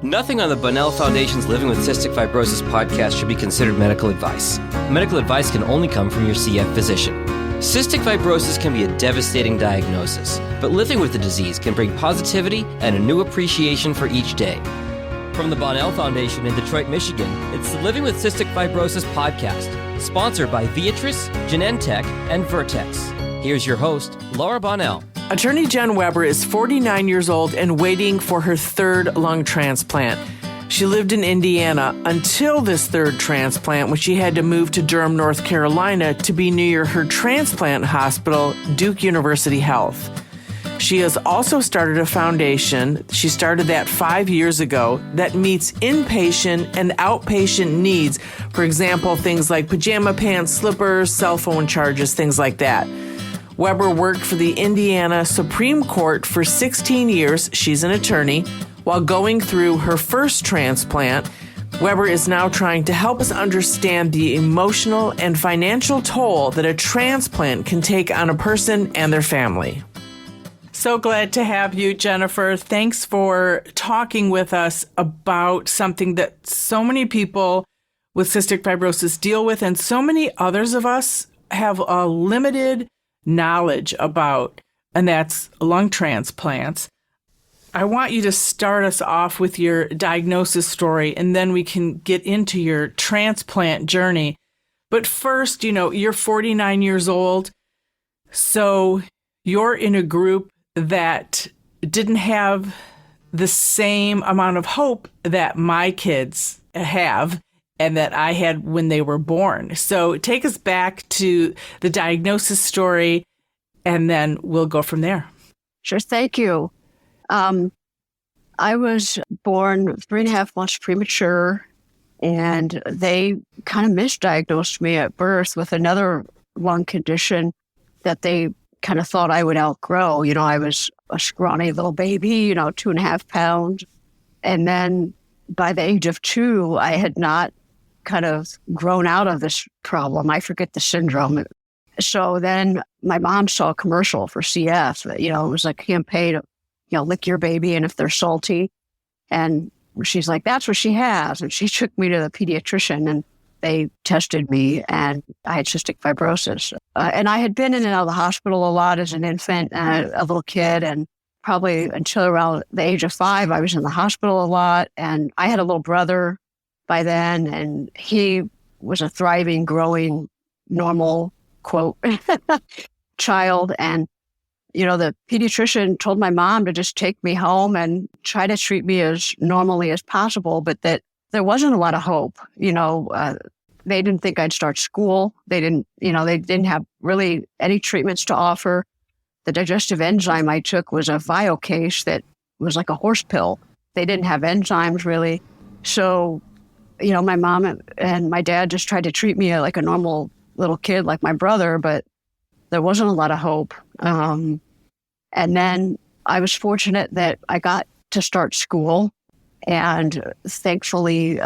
Nothing on the Bunnell Foundation's Living with Cystic Fibrosis podcast should be considered medical advice. Medical advice can only come from your CF physician. Cystic fibrosis can be a devastating diagnosis, but living with the disease can bring positivity and a new appreciation for each day. From the Bunnell Foundation in Detroit, Michigan, it's the Living with Cystic Fibrosis podcast, sponsored by Viatris, Genentech, and Vertex. Here's your host, Laura Bunnell. Attorney Jen Weber is 49 years old and waiting for her third lung transplant. She lived in Indiana until this third transplant, when she had to move to Durham, North Carolina to be near her transplant hospital, Duke University Health. She has also started a foundation. She started that 5 years ago that meets inpatient and outpatient needs. For example, things like pajama pants, slippers, cell phone charges, things like that. Weber worked for the Indiana Supreme Court for 16 years. She's an attorney. While going through her first transplant, Weber is now trying to help us understand the emotional and financial toll that a transplant can take on a person and their family. So glad to have you, Jennifer. Thanks for talking with us about something that so many people with cystic fibrosis deal with, and so many others of us have a limited knowledge about, and that's lung transplants. I want you to start us off with your diagnosis story, and then we can get into your transplant journey. But first, you're 49 years old, so you're in a group that didn't have the same amount of hope that my kids have and that I had when they were born. So take us back to the diagnosis story, and then we'll go from there. Sure, thank you. I was born 3.5 months premature, and they kind of misdiagnosed me at birth with another lung condition that they kind of thought I would outgrow. I was a scrawny little baby, 2.5 pounds. And then by the age of 2, I had not kind of grown out of this problem. I forget the syndrome. So then my mom saw a commercial for CF. It was a campaign of, lick your baby, and if they're salty. And she's like, that's what she has. And she took me to the pediatrician, and they tested me, and I had cystic fibrosis. And I had been in and out of the hospital a lot as an infant and a little kid. And probably until around the age of 5, I was in the hospital a lot. And I had a little brother by then, and he was a thriving, growing, normal, quote, child. And the pediatrician told my mom to just take me home and try to treat me as normally as possible, but that there wasn't a lot of hope. They didn't think I'd start school. They didn't have really any treatments to offer. The digestive enzyme I took was a Viocase that was like a horse pill. They didn't have enzymes really. So, my mom and my dad just tried to treat me like a normal little kid, like my brother, but there wasn't a lot of hope. And then I was fortunate that I got to start school, and thankfully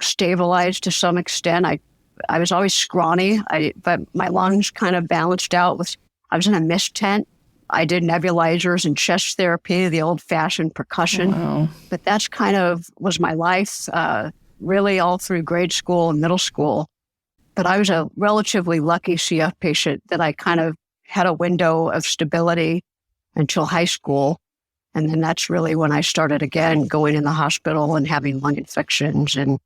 stabilized to some extent. I was always scrawny, but my lungs kind of balanced out. I was in a mist tent. I did nebulizers and chest therapy, the old-fashioned percussion. Wow. But that's kind of was my life, really all through grade school and middle school. But I was a relatively lucky CF patient that I kind of had a window of stability until high school. And then that's really when I started again going in the hospital and having lung infections. And,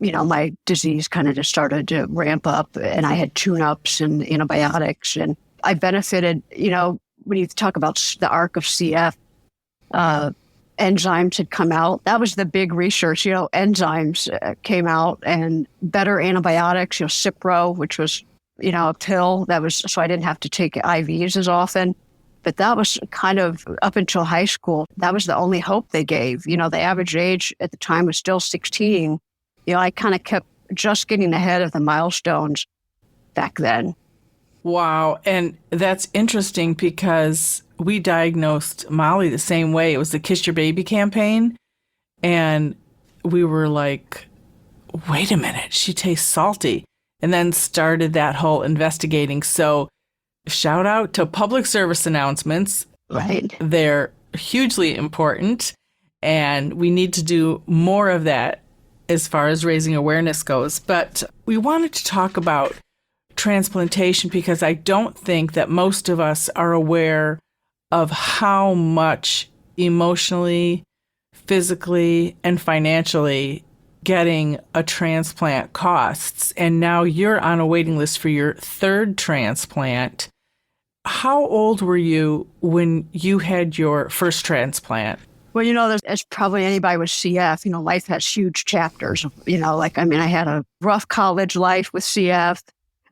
my disease kind of just started to ramp up, and I had tune-ups and antibiotics. And I benefited, when you talk about the arc of CF, enzymes had come out. That was the big research. Enzymes came out, and better antibiotics, Cipro, which was, a pill that was, so I didn't have to take IVs as often. But that was kind of up until high school. That was the only hope they gave. The average age at the time was still 16. I kind of kept just getting ahead of the milestones back then. Wow. And that's interesting because we diagnosed Molly the same way. It was the Kiss Your Baby campaign. And we were like, wait a minute, she tastes salty. And then started that whole investigating. So shout out to public service announcements. Right. They're hugely important. And we need to do more of that as far as raising awareness goes. But we wanted to talk about transplantation because I don't think that most of us are aware of how much emotionally, physically, and financially getting a transplant costs. And now you're on a waiting list for your third transplant. How old were you when you had your first transplant? Well, as probably anybody with CF, life has huge chapters. I had a rough college life with CF,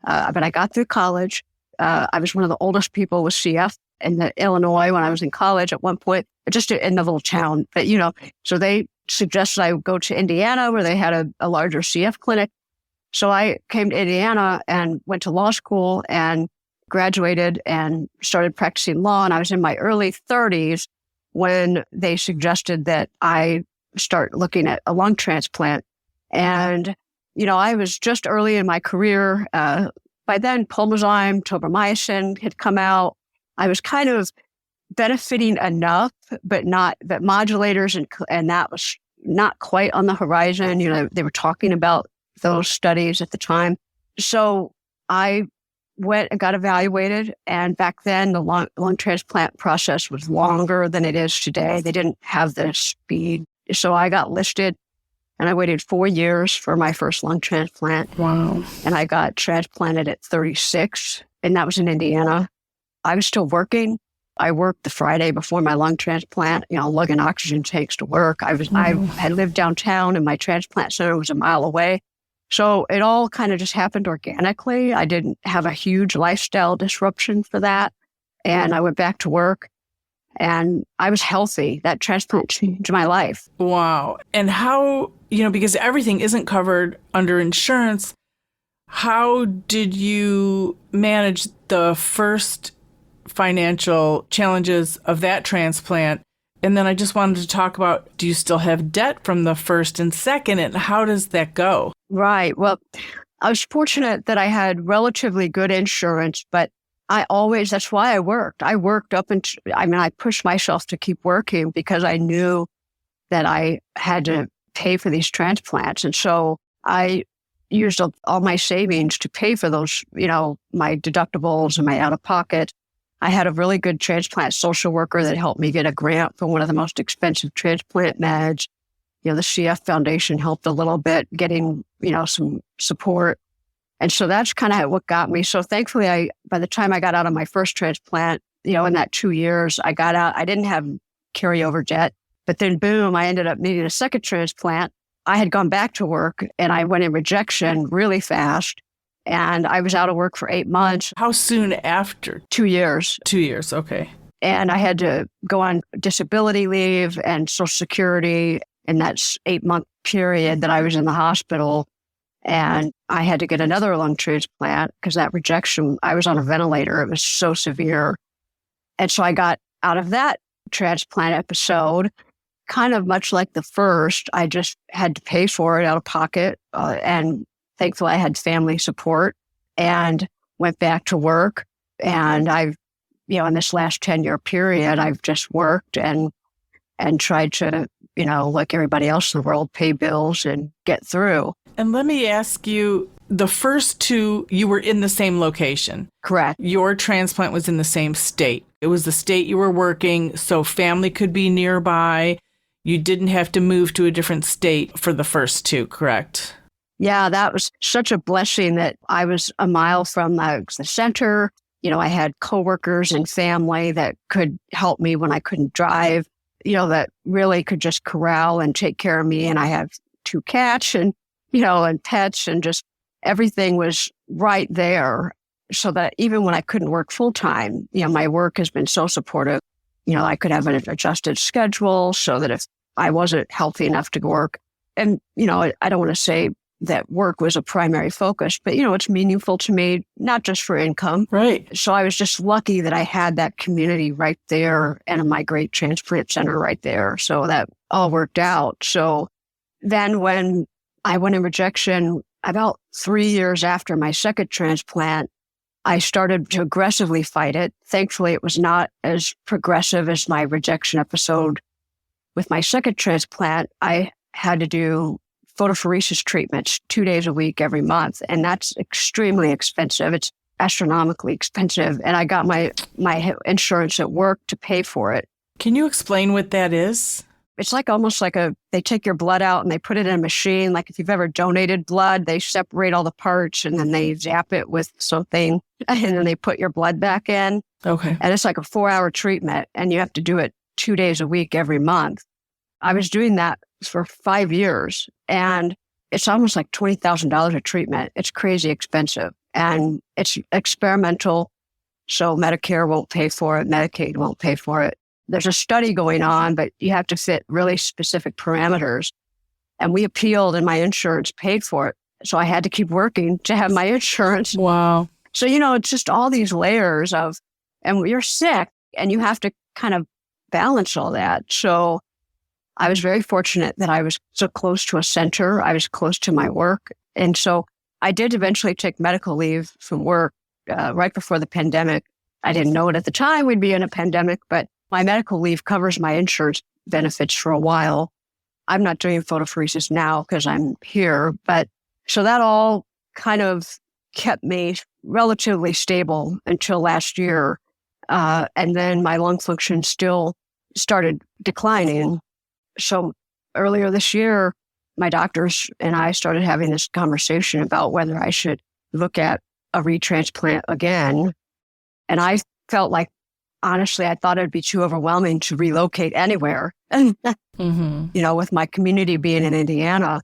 but I got through college. I was one of the oldest people with CF in Illinois when I was in college at one point, just in the little town. But, so they suggested I go to Indiana where they had a larger CF clinic. So I came to Indiana and went to law school and graduated and started practicing law. And I was in my early 30s when they suggested that I start looking at a lung transplant. And, I was just early in my career. By then, pulmozyme, tobramycin had come out. I was kind of benefiting enough, but modulators and that was not quite on the horizon. They were talking about those studies at the time. So I went and got evaluated. And back then, the lung transplant process was longer than it is today. They didn't have the speed. So I got listed and I waited 4 years for my first lung transplant. Wow. And I got transplanted at 36, and that was in Indiana. I was still working. I worked the Friday before my lung transplant, lugging oxygen tanks to work. I had lived downtown and my transplant center was a mile away. So it all kind of just happened organically. I didn't have a huge lifestyle disruption for that. And I went back to work and I was healthy. That transplant changed my life. Wow. And how, because everything isn't covered under insurance, how did you manage the first financial challenges of that transplant? And then I just wanted to talk about, do you still have debt from the first and second, and how does that go? Right. Well, I was fortunate that I had relatively good insurance, but that's why I worked. I worked I pushed myself to keep working because I knew that I had to pay for these transplants. And so I used all my savings to pay for those, my deductibles and my out-of-pocket. I had a really good transplant social worker that helped me get a grant for one of the most expensive transplant meds. The CF Foundation helped a little bit getting, some support. And so that's kind of what got me. So thankfully, by the time I got out of my first transplant, in that 2 years, I got out, I didn't have carryover debt. But then boom, I ended up needing a second transplant. I had gone back to work and I went in rejection really fast. And I was out of work for 8 months. How soon after? 2 years. 2 years, okay. And I had to go on disability leave and Social Security in that 8-month period that I was in the hospital. And I had to get another lung transplant because that rejection, I was on a ventilator. It was so severe. And so I got out of that transplant episode, kind of much like the first. I just had to pay for it out of pocket. And thankfully, I had family support and went back to work. And I've, in this last 10-year period, I've just worked and tried to, like everybody else in the world, pay bills and get through. And let me ask you, the first two, you were in the same location. Correct. Your transplant was in the same state. It was the state you were working, so family could be nearby. You didn't have to move to a different state for the first two, correct? Yeah, that was such a blessing that I was a mile from the center. I had coworkers and family that could help me when I couldn't drive, that really could just corral and take care of me. And I have 2 cats and pets and just everything was right there. So that even when I couldn't work full time, my work has been so supportive. I could have an adjusted schedule so that if I wasn't healthy enough to work, and, I don't want to say that work was a primary focus, but, it's meaningful to me, not just for income. Right. So I was just lucky that I had that community right there and my great transplant center right there. So that all worked out. So then when I went in rejection, about 3 years after my second transplant, I started to aggressively fight it. Thankfully, it was not as progressive as my rejection episode with my second transplant, I had to do photophoresis treatments 2 days a week every month. And that's extremely expensive. It's astronomically expensive. And I got my insurance at work to pay for it. Can you explain what that is? It's like almost like they take your blood out and they put it in a machine. Like if you've ever donated blood, they separate all the parts and then they zap it with something and then they put your blood back in. Okay. And it's like a 4-hour treatment and you have to do it 2 days a week every month. I was doing that for 5 years and it's almost like $20,000 a treatment. It's crazy expensive and it's experimental. So Medicare won't pay for it. Medicaid won't pay for it. There's a study going on, but you have to fit really specific parameters. And we appealed and my insurance paid for it. So I had to keep working to have my insurance. Wow. So, it's just all these layers and you're sick and you have to kind of balance all that. So I was very fortunate that I was so close to a center. I was close to my work. And so I did eventually take medical leave from work right before the pandemic. I didn't know it at the time we'd be in a pandemic, but my medical leave covers my insurance benefits for a while. I'm not doing photophoresis now because I'm here, but so that all kind of kept me relatively stable until last year. And then my lung function still started declining. So earlier this year, my doctors and I started having this conversation about whether I should look at a retransplant again. And I felt like, honestly, I thought it'd be too overwhelming to relocate anywhere, with my community being in Indiana.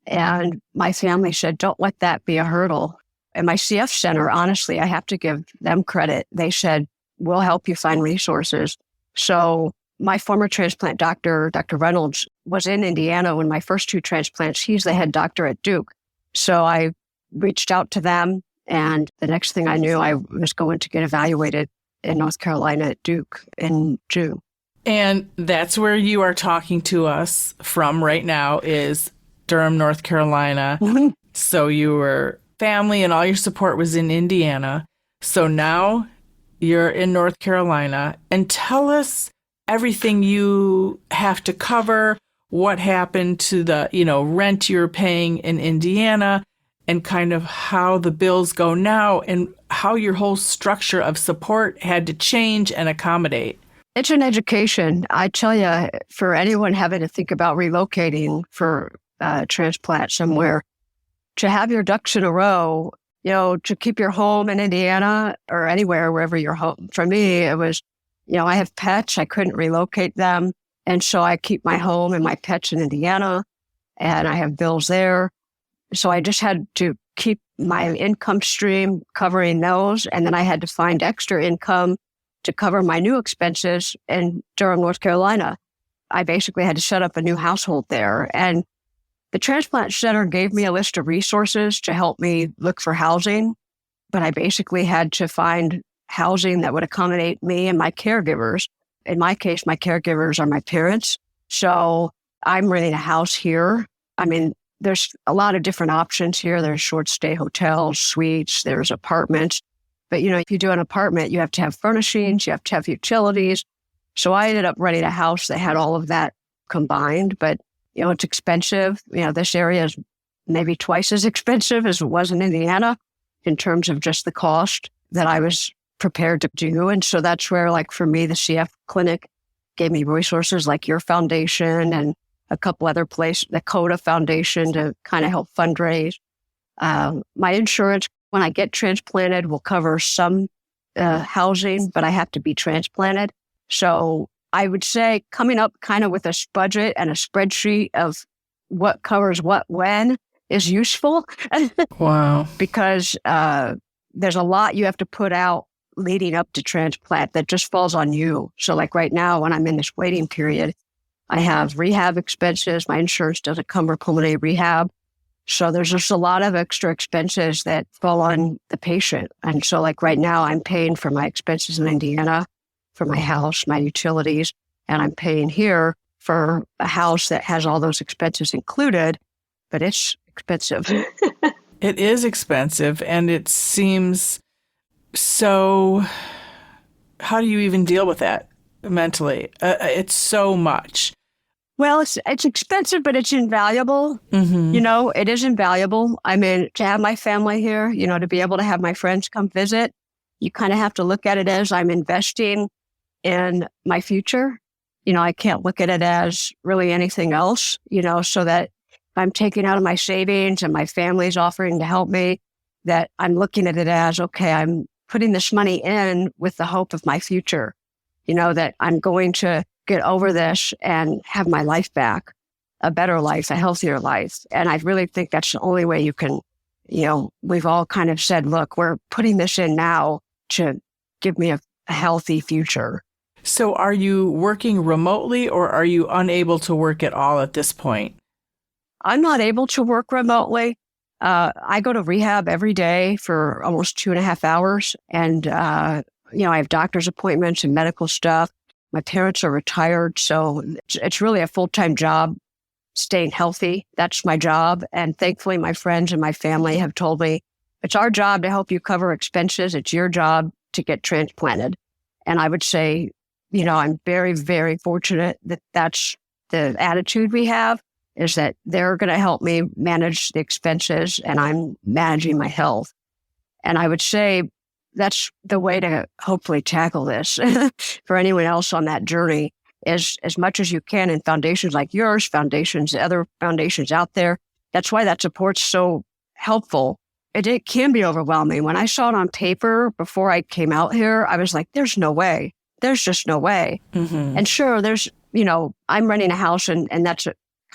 And my family said, don't let that be a hurdle. And my CF center, honestly, I have to give them credit. They said, we'll help you find resources. So my former transplant doctor, Dr. Reynolds, was in Indiana when my first 2 transplants. He's the head doctor at Duke. So I reached out to them. And the next thing I knew, I was going to get evaluated in North Carolina at Duke in June. And that's where you are talking to us from right now is Durham, North Carolina. Mm-hmm. So your family and all your support was in Indiana. So now you're in North Carolina. And tell us everything you have to cover, what happened to the, rent you're paying in Indiana, and kind of how the bills go now and how your whole structure of support had to change and accommodate. It's an education. I tell you, for anyone having to think about relocating for transplant somewhere, to have your ducks in a row, to keep your home in Indiana or anywhere, wherever you're home. For me, it was, I have pets. I couldn't relocate them. And so I keep my home and my pets in Indiana and I have bills there. So I just had to keep my income stream covering those. And then I had to find extra income to cover my new expenses in Durham, North Carolina. I basically had to set up a new household there. And the transplant center gave me a list of resources to help me look for housing. But I basically had to find housing that would accommodate me and my caregivers. In my case, my caregivers are my parents. So I'm renting a house here. I mean, there's a lot of different options here. There's short stay hotels, suites, there's apartments. But, if you do an apartment, you have to have furnishings, you have to have utilities. So I ended up renting a house that had all of that combined. But, it's expensive. This area is maybe twice as expensive as it was in Indiana in terms of just the cost that I was prepared to do. And so that's where, like for me, the CF clinic gave me resources like your foundation and a couple other places, the CODA Foundation to kind of help fundraise. My insurance, when I get transplanted, will cover some housing, but I have to be transplanted. So I would say coming up kind of with a budget and a spreadsheet of what covers what when is useful. Wow. Because there's a lot you have to put out leading up to transplant that just falls on you. So like right now, when I'm in this waiting period, I have rehab expenses. My insurance doesn't cover pulmonary rehab. So there's just a lot of extra expenses that fall on the patient. And so like right now, I'm paying for my expenses in Indiana, for my house, my utilities, and I'm paying here for a house that has all those expenses included, but it's expensive. It is expensive, and it seems so... How do you even deal with that mentally? It's so much. Well, it's expensive, but it's invaluable. Mm-hmm. You know, it is invaluable. I mean, to have my family here, you know, to be able to have my friends come visit, you kind of have to look at it as I'm investing in my future. You know, I can't look at it as really anything else, you know, so that if I'm taking out of my savings and my family's offering to help me, that I'm looking at it as, okay, I'm putting this money in with the hope of my future, you know, that I'm going to get over this and have my life back, a better life, a healthier life. And I really think that's the only way you can, you know, we've all kind of said, look, we're putting this in now to give me a healthy future. So are you working remotely or are you unable to work at all at this point? I'm not able to work remotely. I go to rehab every day for almost 2.5 hours. And, you know, I have doctor's appointments and medical stuff. My parents are retired, so it's really a full-time job, staying healthy. That's my job. And thankfully, my friends and my family have told me, it's our job to help you cover expenses. It's your job to get transplanted. And I would say, you know, I'm very, very fortunate that that's the attitude we have, is that they're going to help me manage the expenses and I'm managing my health. And I would say that's the way to hopefully tackle this for anyone else on that journey, is as much as you can in foundations like yours, foundations, other foundations out there. That's why that support's so helpful. It can be overwhelming. When I saw it on paper before I came out here, I was like, there's no way. There's just no way. Mm-hmm. And sure, there's, you know, I'm renting a house and that's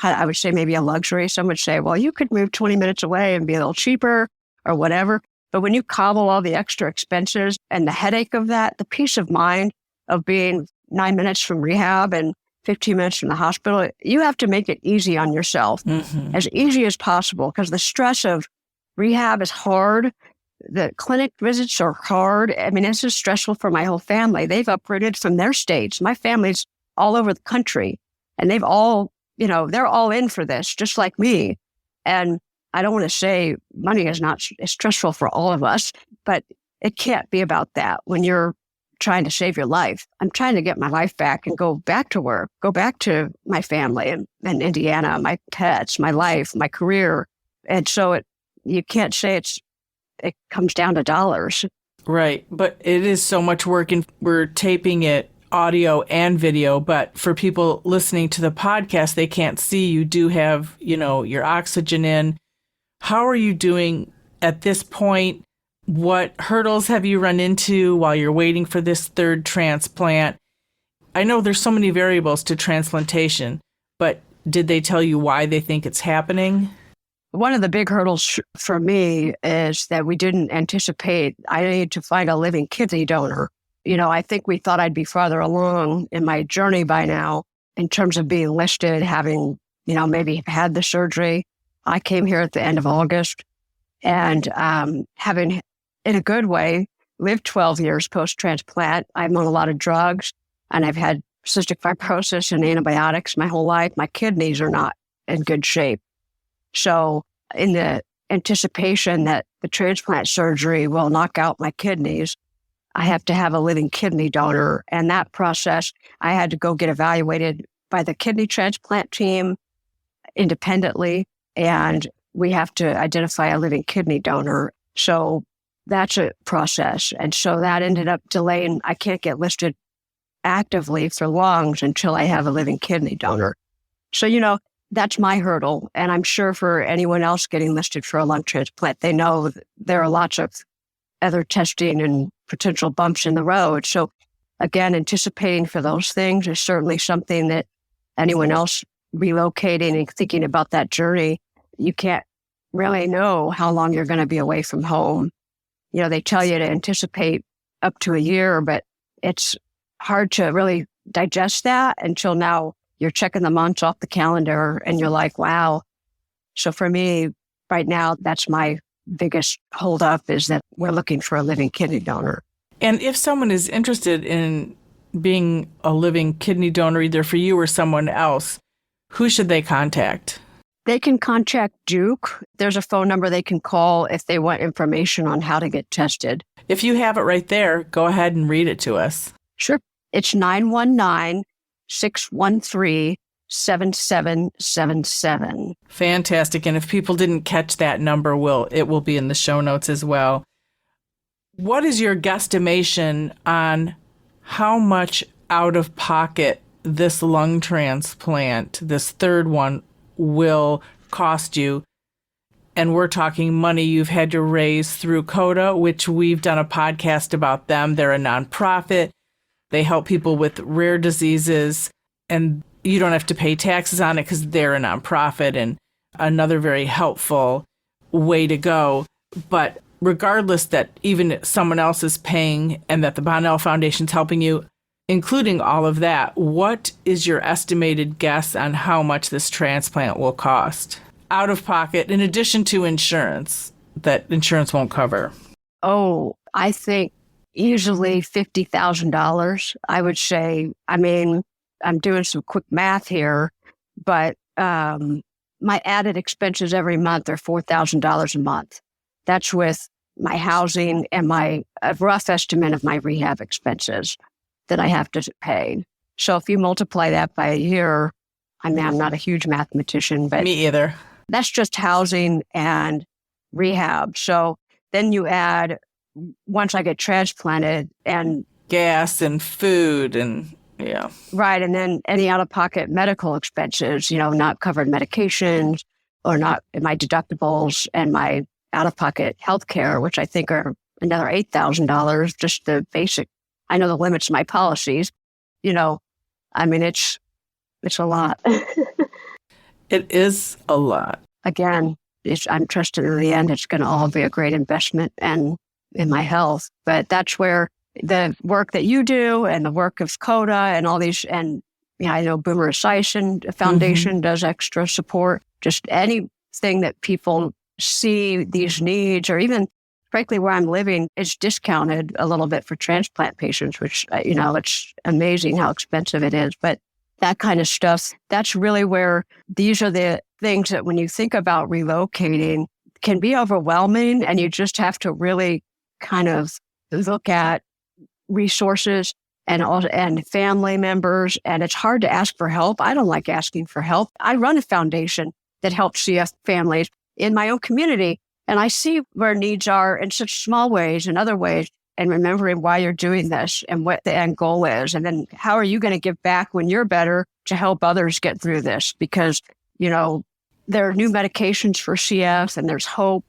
I would say maybe a luxury. Some would say, well, you could move 20 minutes away and be a little cheaper or whatever. But when you cobble all the extra expenses and the headache of that, the peace of mind of being 9 minutes from rehab and 15 minutes from the hospital, you have to make it easy on yourself, as easy as possible, because the stress of rehab is hard. The clinic visits are hard. I mean, this is stressful for my whole family. They've uprooted from their states. My family's all over the country, and they've all, you know, they're all in for this, just like me. And I don't want to say money is not stressful for all of us, but it can't be about that when you're trying to save your life. I'm trying to get my life back and go back to work, go back to my family in Indiana, my pets, my life, my career. And so you can't say it comes down to dollars. Right. But it is so much work, and we're taping it audio and video. But for people listening to the podcast, they can't see. You do have, you know, your oxygen in. How are you doing at this point? What hurdles have you run into while you're waiting for this third transplant? I know there's so many variables to transplantation, but did they tell you why they think it's happening? One of the big hurdles for me is that we didn't anticipate I need to find a living kidney donor. You know, I think we thought I'd be farther along in my journey by now in terms of being listed, having, you know, maybe had the surgery. I came here at the end of August and having, in a good way, lived 12 years post-transplant. I'm on a lot of drugs and I've had cystic fibrosis and antibiotics my whole life. My kidneys are not in good shape. So in the anticipation that the transplant surgery will knock out my kidneys, I have to have a living kidney donor. And that process, I had to go get evaluated by the kidney transplant team independently. And we have to identify a living kidney donor. So that's a process. And so that ended up delaying. I can't get listed actively for lungs until I have a living kidney donor. So, you know, that's my hurdle. And I'm sure for anyone else getting listed for a lung transplant, they know there are lots of other testing and potential bumps in the road. So again, anticipating for those things is certainly something that anyone else relocating and thinking about that journey, you can't really know how long you're going to be away from home. You know, they tell you to anticipate up to a year, but it's hard to really digest that until now you're checking the months off the calendar and you're like, wow. So for me, right now, that's my biggest holdup, is that we're looking for a living kidney donor. And if someone is interested in being a living kidney donor, either for you or someone else, who should they contact? They can contact Duke. There's a phone number they can call if they want information on how to get tested. If you have it right there, go ahead and read it to us. Sure. It's 919-613-7626. 7777. Fantastic. And if people didn't catch that number, it will be in the show notes as well. What is your guesstimation on how much out of pocket this lung transplant, this third one, will cost you? And we're talking money you've had to raise through CODA, which we've done a podcast about them. They're a nonprofit. They help people with rare diseases, and you don't have to pay taxes on it because they're a nonprofit, and another very helpful way to go. But regardless that even someone else is paying and that the Bonnell Foundation's helping you, including all of that, what is your estimated guess on how much this transplant will cost out of pocket, in addition to insurance that insurance won't cover? Oh, I think easily $50,000. I would say, I mean, I'm doing some quick math here, but my added expenses every month are $4,000 a month. That's with my housing and a rough estimate of my rehab expenses that I have to pay. So if you multiply that by a year, I mean, I'm not a huge mathematician, but me either. That's just housing and rehab. So then you add, once I get transplanted, and gas and food and yeah. Right. And then any out-of-pocket medical expenses, not covered medications or not my deductibles and my out-of-pocket health care, which I think are another $8,000, just the basic. I know the limits of my policies. I mean, it's a lot. It is a lot. Again, I'm trusting in the end it's going to all be a great investment and in my health. But that's where the work that you do and the work of CODA and all these, and I know Boomer Esiason Foundation does extra support. Just anything that people see these needs, or even frankly where I'm living, is discounted a little bit for transplant patients, which, it's amazing how expensive it is. But that kind of stuff, that's really where these are the things that when you think about relocating can be overwhelming, and you just have to really kind of look at resources and family members. And it's hard to ask for help. I don't like asking for help. I run a foundation that helps CF families in my own community, and I see where needs are in such small ways and other ways, and remembering why you're doing this and what the end goal is. And then how are you going to give back when you're better to help others get through this? Because, there are new medications for CF and there's hope,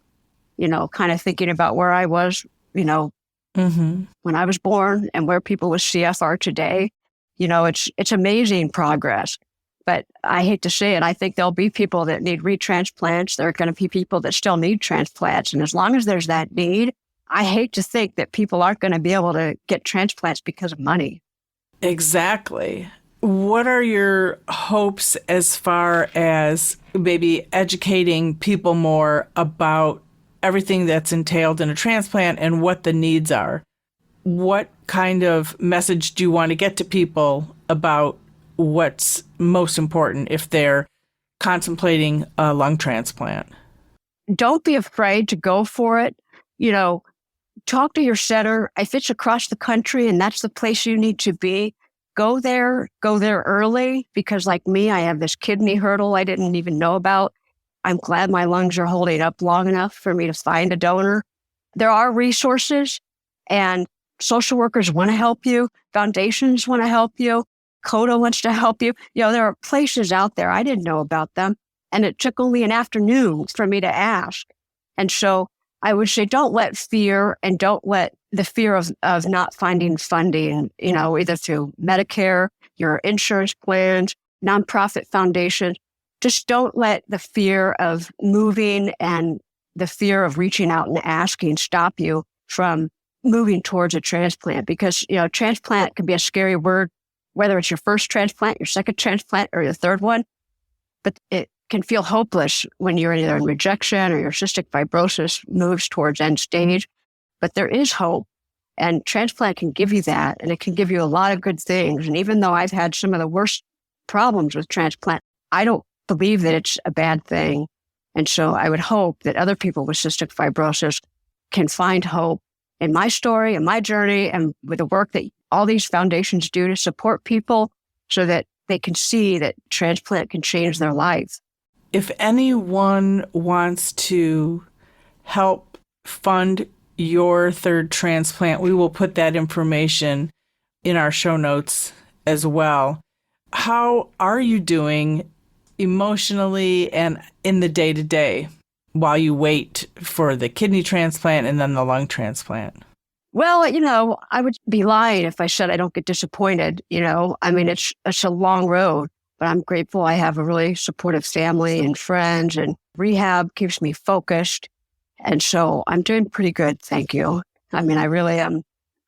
kind of thinking about where I was, when I was born and where people with CF are today. It's amazing progress. But I hate to say it, I think there'll be people that need retransplants. There are going to be people that still need transplants. And as long as there's that need, I hate to think that people aren't going to be able to get transplants because of money. Exactly. What are your hopes as far as maybe educating people more about everything that's entailed in a transplant and what the needs are? What kind of message do you want to get to people about what's most important if they're contemplating a lung transplant? Don't be afraid to go for it. Talk to your center. If it's across the country and that's the place you need to be, go there early, because like me, I have this kidney hurdle I didn't even know about. I'm glad my lungs are holding up long enough for me to find a donor. There are resources, and social workers want to help you. Foundations want to help you. CODA wants to help you. There are places out there. I didn't know about them. And it took only an afternoon for me to ask. And so I would say, don't let fear and don't let the fear of not finding funding, either through Medicare, your insurance plans, nonprofit foundations, just don't let the fear of moving and the fear of reaching out and asking stop you from moving towards a transplant. Because, transplant can be a scary word, whether it's your first transplant, your second transplant, or your third one. But it can feel hopeless when you're either in rejection or your cystic fibrosis moves towards end stage. But there is hope, and transplant can give you that, and it can give you a lot of good things. And even though I've had some of the worst problems with transplant, I don't believe that it's a bad thing. And so I would hope that other people with cystic fibrosis can find hope in my story and my journey, and with the work that all these foundations do to support people, so that they can see that transplant can change their life. If anyone wants to help fund your third transplant, we will put that information in our show notes as well. How are you doing emotionally and in the day-to-day while you wait for the kidney transplant and then the lung transplant? Well, I would be lying if I said I don't get disappointed. I mean, it's a long road, but I'm grateful I have a really supportive family and friends, and rehab keeps me focused. And so I'm doing pretty good. Thank you. I mean, I really am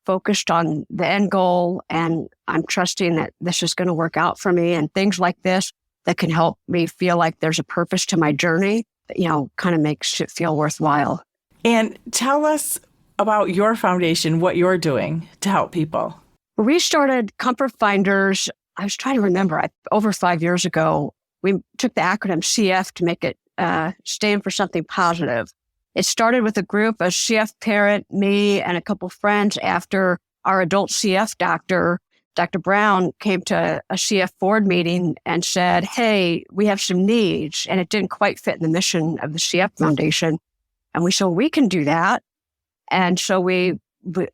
focused on the end goal, and I'm trusting that this is going to work out for me, and things like this that can help me feel like there's a purpose to my journey, kind of makes it feel worthwhile. And tell us about your foundation, what you're doing to help people. We started Comfort Finders, I was trying to remember, over 5 years ago. We took the acronym CF to make it stand for something positive. It started with a group, a CF parent, me, and a couple friends after our adult CF doctor, Dr. Brown, came to a CF board meeting and said, hey, we have some needs, and it didn't quite fit in the mission of the CF Foundation. And we said, we can do that. And so we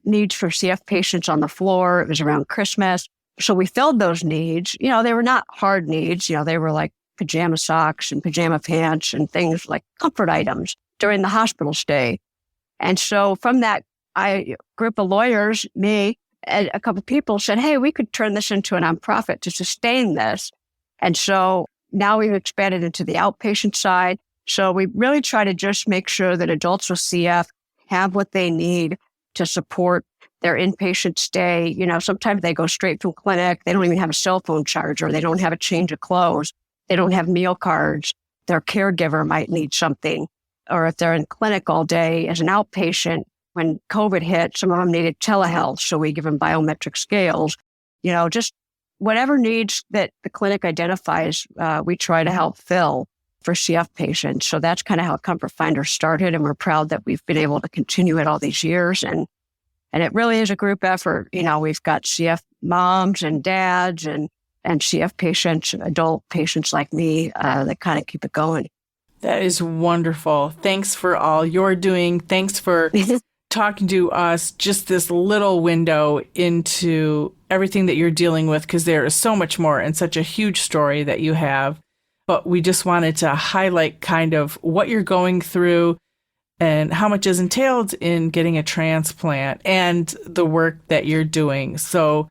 needs for CF patients on the floor. It was around Christmas. So we filled those needs. They were not hard needs. They were like pajama socks and pajama pants and things like comfort items during the hospital stay. And so from that group of lawyers, me and a couple of people said, hey, we could turn this into a nonprofit to sustain this. And so now we've expanded into the outpatient side. So we really try to just make sure that adults with CF have what they need to support their inpatient stay. Sometimes they go straight from clinic. They don't even have a cell phone charger. They don't have a change of clothes. They don't have meal cards. Their caregiver might need something. Or if they're in clinic all day as an outpatient, when COVID hit, some of them needed telehealth. So we give them biometric scales. Just whatever needs that the clinic identifies, we try to help fill for CF patients. So that's kind of how Comfort Finder started, and we're proud that we've been able to continue it all these years. And it really is a group effort. We've got CF moms and dads and CF patients, adult patients like me, that kind of keep it going. That is wonderful. Thanks for all you're doing. Thanks for talking to us, just this little window into everything that you're dealing with, because there is so much more and such a huge story that you have. But we just wanted to highlight kind of what you're going through and how much is entailed in getting a transplant and the work that you're doing. So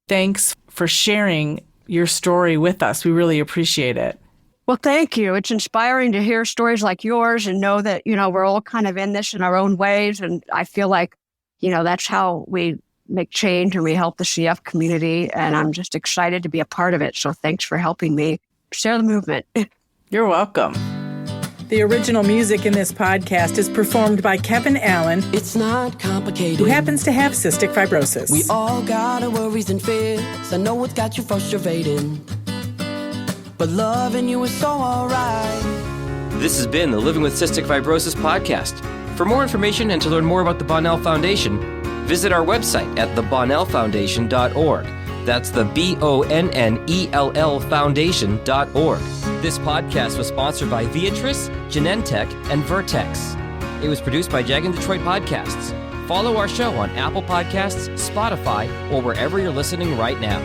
thanks for sharing your story with us. We really appreciate it. Well, thank you. It's inspiring to hear stories like yours and know that, we're all kind of in this in our own ways. And I feel like, that's how we make change and we help the CF community. And I'm just excited to be a part of it. So thanks for helping me share the movement. You're welcome. The original music in this podcast is performed by Kevin Allen. It's not complicated. Who happens to have cystic fibrosis. We all got our worries and fears. I know it's got you frustrated, but loving you is so alright. This has been the Living with Cystic Fibrosis podcast. For more information and to learn more about the Bonnell Foundation, visit our website at thebonnellfoundation.org. That's the BONNELL Foundation.org. This podcast was sponsored by Viatris, Genentech, and Vertex. It was produced by Jaggin Detroit Podcasts. Follow our show on Apple Podcasts, Spotify, or wherever you're listening right now.